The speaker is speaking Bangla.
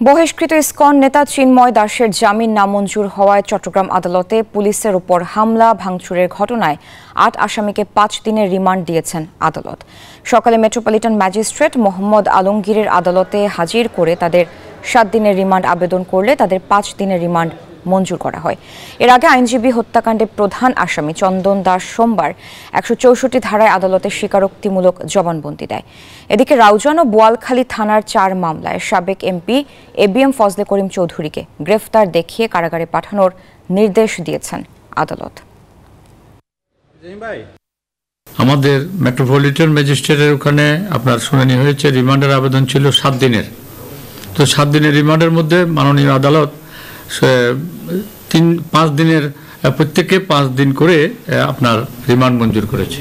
বহিষ্কৃত ইসকন নেতা চিন্ময় দাসের জামিন নামঞ্জুর হওয়ায় চট্টগ্রাম আদালতে পুলিশের উপর হামলা ভাঙচুরের ঘটনায় ৮ আসামিকে ৫ দিনের রিমান্ড দিয়েছেন আদালত। সকালে মেট্রোপলিটন ম্যাজিস্ট্রেট মোহাম্মদ আলমগীরের আদালতে হাজির করে তাদের ৭ দিনের রিমান্ড আবেদন করলে তাদের ৫ দিনের রিমান্ড মঞ্জুর করা হয়। এর আগে আইনজীবী হত্যাকাণ্ডে প্রধান আসামি চন্দন দাস সোমবার ১৬৪ ধারায় আদালতে স্বীকারোক্তিমূলক জবানবন্দি দেয়। এদিকে রাউজান ও বোয়ালখালী থানার ৪ মামলায় সাবেক এমপি এবিএম ফজলে করিম চৌধুরীকে গ্রেফতার দেখিয়ে কারাগারে পাঠানোর নির্দেশ দিয়েছেন আদালত। আমাদের মেট্রোপলিটন ম্যাজিস্ট্রেটের ওখানে আপনার শুনানি হয়েছে, রিমান্ডের আবেদন ছিল ৭ দিনের। তো ৭ দিনের রিমান্ডের মধ্যে মাননীয় আদালত ৫ দিনের প্রত্যেকে ৫ দিন করে আপনার রিমান্ড মঞ্জুর করেছে।